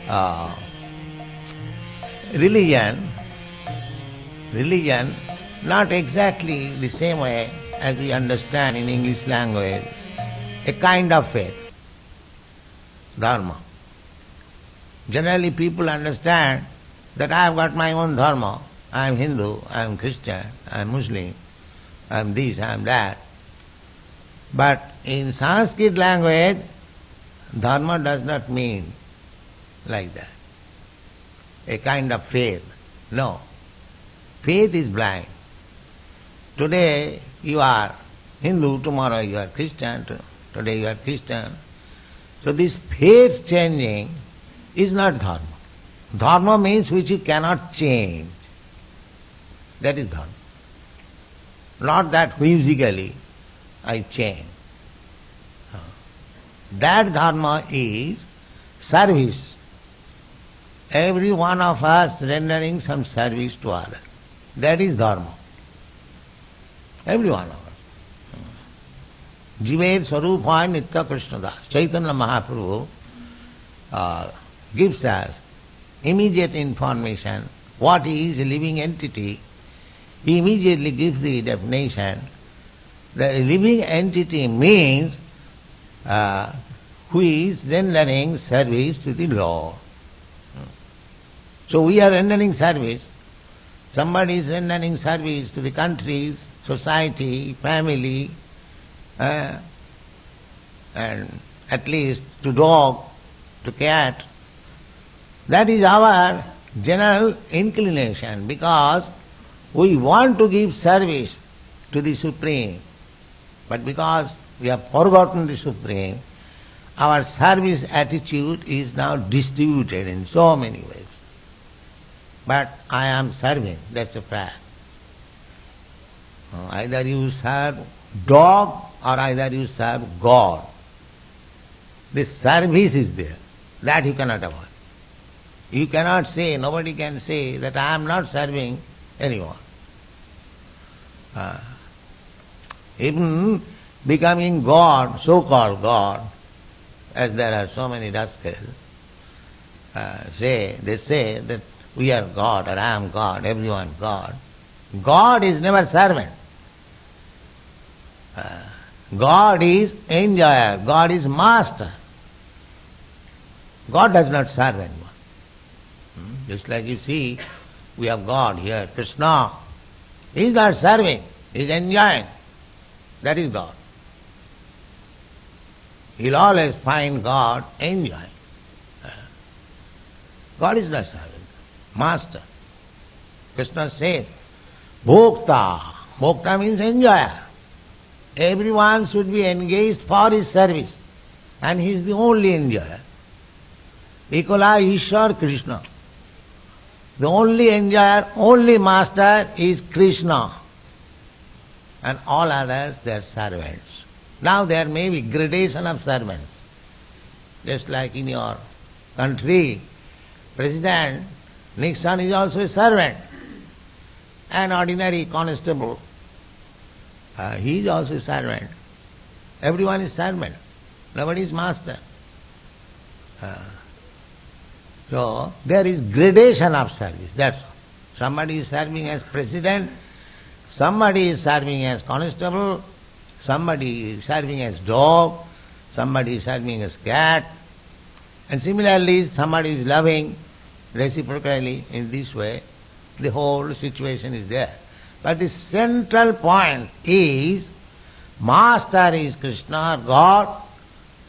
uh, religion, not exactly the same way as we understand in English language, a kind of faith, dharma. Generally people understand that I have got my own dharma. I am Hindu, I am Christian, I am Muslim, I am this, I am that. But in Sanskrit language, dharma does not mean like that. A kind of faith. No. Faith is blind. Today you are Hindu, tomorrow you are Christian, today you are Christian. So this faith changing is not dharma. Dharma means which you cannot change. That is dharma. Not that whimsically I change. That dharma is service. Every one of us rendering some service to others. That is dharma. Every one of us. Jiver Swarupa Nitya Krishna Das. Chaitanya Mahaprabhu gives us immediate information what is a living entity. He immediately gives the definition. The living entity means who is rendering service to the Lord. So we are rendering service. Somebody is rendering service to the countries, society, family, and at least to dog, to cat. That is our general inclination, because we want to give service to the Supreme. But because we have forgotten the Supreme, our service attitude is now distributed in so many ways. But I am serving, that's a fact. Either you serve dog or either you serve God. This service is there. That you cannot avoid. You cannot say, nobody can say that I am not serving anyone. Even becoming God, so-called God, as there are so many rascals, they say that we are God or I am God, everyone God. God is never servant. God is enjoyer, God is master. God does not serve anyone. Just like you see, we have God here, Krishna. He is not serving, he is enjoying. That is God. You'll always find God enjoying. God is not serving, master. Krishna said, Bhokta. Bhokta means enjoyer. Everyone should be engaged for his service, and he is the only enjoyer. Ekola Ishwar Krishna. The only enjoyer, only master is Krishna. And all others, they are servants. Now there may be gradation of servants. Just like in your country, President Nixon is also a servant. An ordinary constable, he is also a servant. Everyone is servant. Nobody is master. So there is gradation of service. That's all. Somebody is serving as president, somebody is serving as constable, somebody is serving as dog, somebody is serving as cat, and similarly somebody is loving reciprocally in this way. The whole situation is there. But the central point is, master is Krishna, God,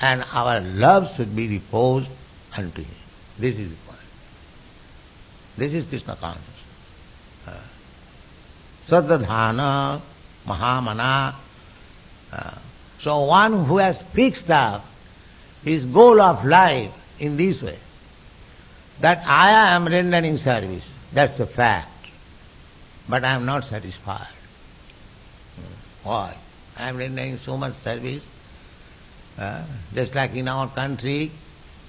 and our love should be reposed unto him. This is the point. This is Krishna consciousness. Sadadhana, Mahamana. So one who has fixed up his goal of life in this way, that I am rendering service, that's a fact. But I am not satisfied. Why? I am rendering so much service. Just like in our country,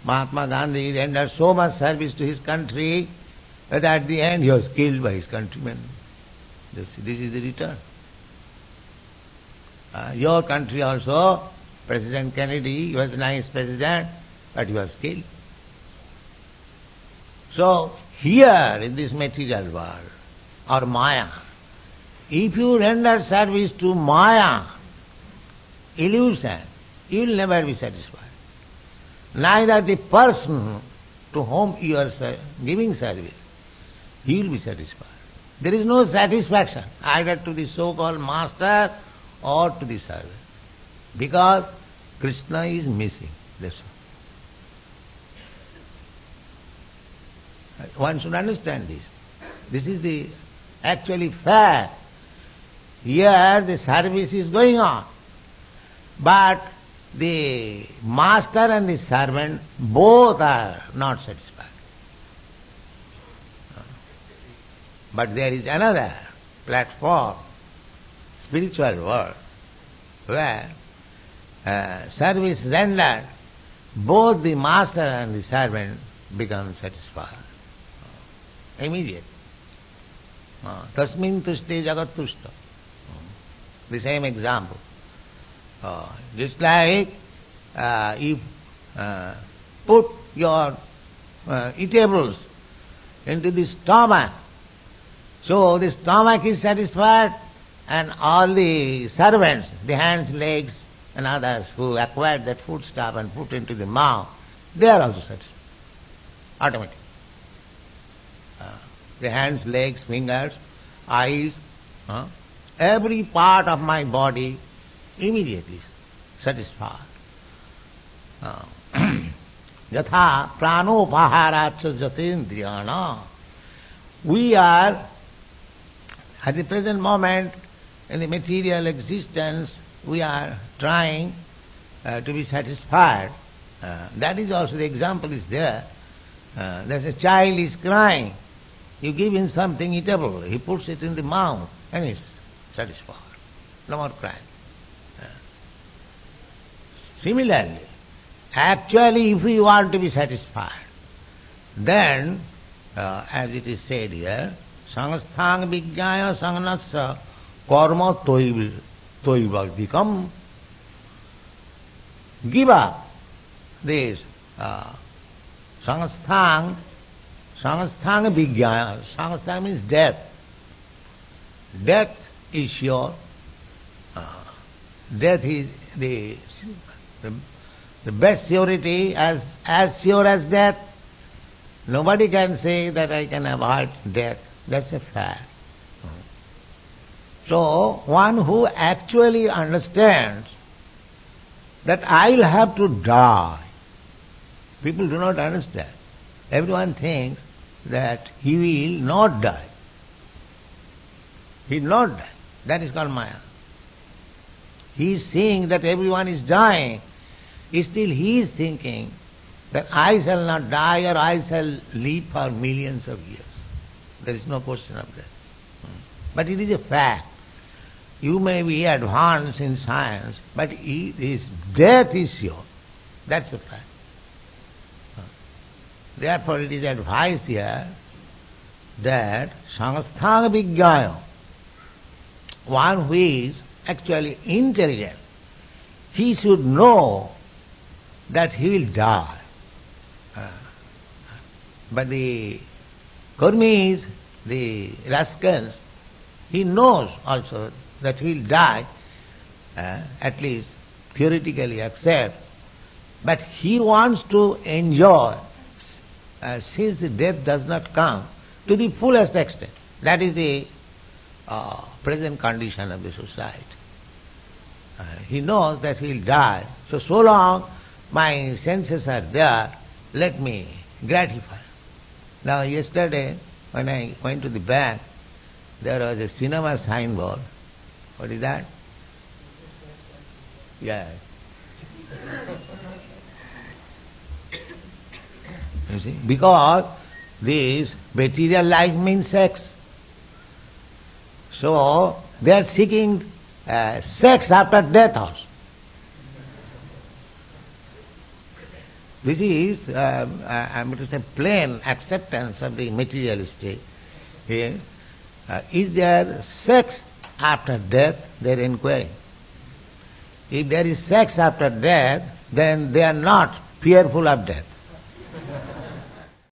Mahatma Gandhi rendered so much service to his country that at the end he was killed by his countrymen. This is the return. Your country also, President Kennedy, he was a nice president, but he was killed. So, here in this material world, or Maya, if you render service to Maya, illusion, you will never be satisfied. Neither the person to whom you are giving service, he will be satisfied. There is no satisfaction either to the so-called master or to the servant, because Krishna is missing. That's all. One should understand this. This is the actually fact. Here the service is going on, but the master and the servant both are not satisfied. But there is another platform, spiritual world, where service rendered, both the master and the servant become satisfied. Immediate. Tasmin tushte jagat tushta. The same example. Just like if put your eatables into the stomach, so the stomach is satisfied, and all the servants, the hands, legs and others who acquired that food stuff and put into the mouth, they are also satisfied. Automatically. The hands, legs, fingers, eyes, every part of my body immediately satisfied. Yatha pranopaharacha jatendriyana. We are, at the present moment, in the material existence, we are trying to be satisfied. That is also, the example is there. There's a child is crying. You give him something eatable. He puts it in the mouth and he's satisfied. No more crying. Similarly, actually if we want to be satisfied, then, as it is said here, sangasthang vijnaya sangnatsa karma toivadikam. Give up this sangasthang vijnaya. Sangasthang means death. Death is sure. Death is the best surety, as sure as death. Nobody can say that I can avoid death. That's a fact. So, one who actually understands that I will have to die. People do not understand. Everyone thinks that he will not die. He will not die. That is called Maya. He is seeing that everyone is dying. Still he is thinking that I shall not die, or I shall live for millions of years. There is no question of that. But it is a fact. You may be advanced in science, but his death is sure. That's a fact. Therefore it is advised here that sangasthang vijnaya, one who is actually intelligent, he should know that he will die. But the karmis, the rascals, he knows also that he will die, at least theoretically accept, but he wants to enjoy, since the death does not come, to the fullest extent. That is the present condition of the society. He knows that he will die, so long my senses are there, let me gratify. Now yesterday, when I went to the bank, there was a cinema signboard. What is that? Yeah. You see, because this material life means sex. So they are seeking sex after death also. This is, I am to say, plain acceptance of the materialistic. Here, is there sex after death? They are inquiring. If there is sex after death, then they are not fearful of death.